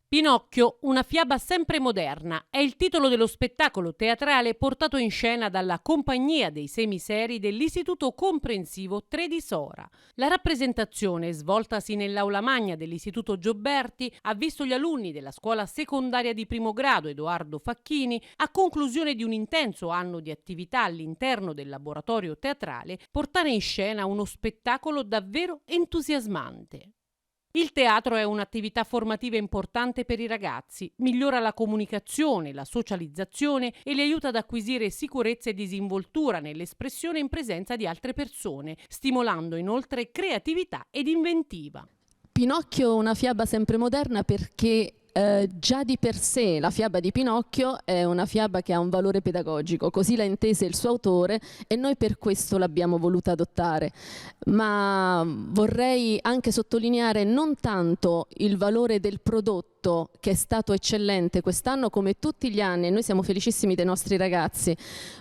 Pinocchio, una fiaba sempre moderna, è il titolo dello spettacolo teatrale portato in scena dalla Compagnia dei Semiseri dell'Istituto Comprensivo 3 di Sora. La rappresentazione, svoltasi nell'aula magna dell'Istituto Gioberti, ha visto gli alunni della scuola secondaria di primo grado Edoardo Facchini, a conclusione di un intenso anno di attività all'interno del laboratorio teatrale, portare in scena uno spettacolo davvero entusiasmante. Il teatro è un'attività formativa importante per i ragazzi, migliora la comunicazione, la socializzazione e li aiuta ad acquisire sicurezza e disinvoltura nell'espressione in presenza di altre persone, stimolando inoltre creatività ed inventiva. Pinocchio è una fiaba sempre moderna perché già di per sé la fiaba di Pinocchio è una fiaba che ha un valore pedagogico, così l'ha intesa il suo autore e noi per questo l'abbiamo voluta adottare. Ma vorrei anche sottolineare non tanto il valore del prodotto, che è stato eccellente quest'anno come tutti gli anni, e noi siamo felicissimi dei nostri ragazzi,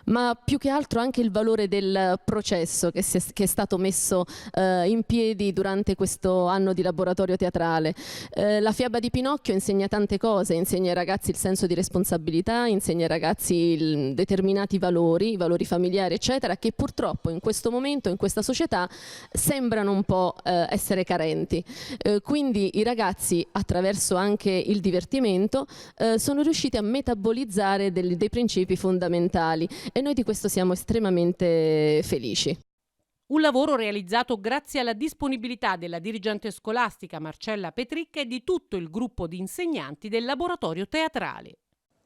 ma più che altro anche il valore del processo che è stato messo in piedi durante questo anno di laboratorio teatrale. La fiaba di Pinocchio insegna tante cose, insegna ai ragazzi il senso di responsabilità, insegna ai ragazzi determinati valori, i valori familiari eccetera, che purtroppo in questo momento, in questa società, sembrano un po' essere carenti. Quindi i ragazzi, attraverso anche il divertimento, sono riusciti a metabolizzare dei principi fondamentali e noi di questo siamo estremamente felici. Un lavoro realizzato grazie alla disponibilità della dirigente scolastica Marcella Petricca e di tutto il gruppo di insegnanti del laboratorio teatrale.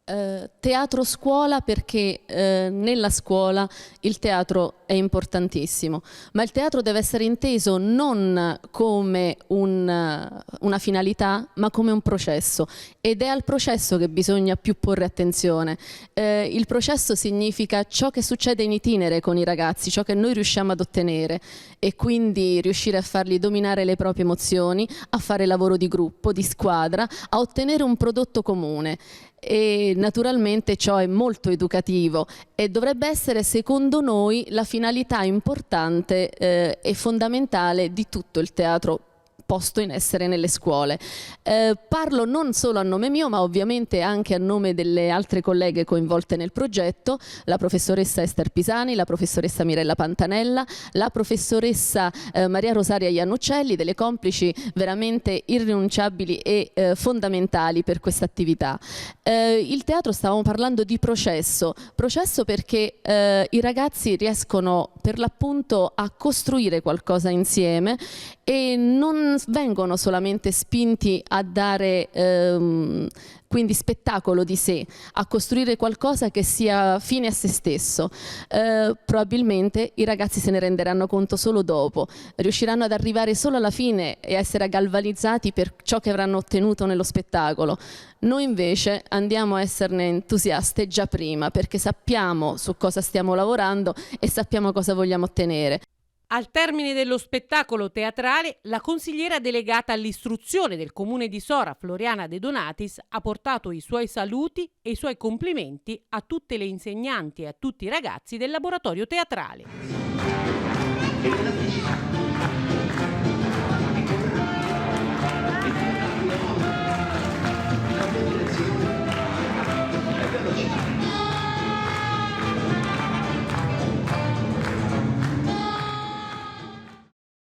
Teatro scuola perché nella scuola il teatro è importantissimo, ma il teatro deve essere inteso non come una finalità ma come un processo, ed è al processo che bisogna più porre attenzione. Il processo significa ciò che succede in itinere con i ragazzi, ciò che noi riusciamo ad ottenere, e quindi riuscire a farli dominare le proprie emozioni, a fare lavoro di gruppo, di squadra, a ottenere un prodotto comune. E naturalmente ciò è molto educativo e dovrebbe essere, secondo noi, la finalità importante e fondamentale di tutto il teatro posto in essere nelle scuole. Parlo non solo a nome mio, ma ovviamente anche a nome delle altre colleghe coinvolte nel progetto, la professoressa Ester Pisani, la professoressa Mirella Pantanella, la professoressa Maria Rosaria Iannuccelli, delle complici veramente irrinunciabili e fondamentali per questa attività. Il teatro, stavamo parlando di processo perché i ragazzi riescono per l'appunto a costruire qualcosa insieme e non vengono solamente spinti a dare quindi spettacolo di sé, a costruire qualcosa che sia fine a se stesso. Probabilmente i ragazzi se ne renderanno conto solo dopo, riusciranno ad arrivare solo alla fine e essere galvanizzati per ciò che avranno ottenuto nello spettacolo. Noi invece andiamo a esserne entusiaste già prima, perché sappiamo su cosa stiamo lavorando e sappiamo cosa vogliamo ottenere. Al termine dello spettacolo teatrale, la consigliera delegata all'istruzione del Comune di Sora, Floriana De Donatis, ha portato i suoi saluti e i suoi complimenti a tutte le insegnanti e a tutti i ragazzi del laboratorio teatrale.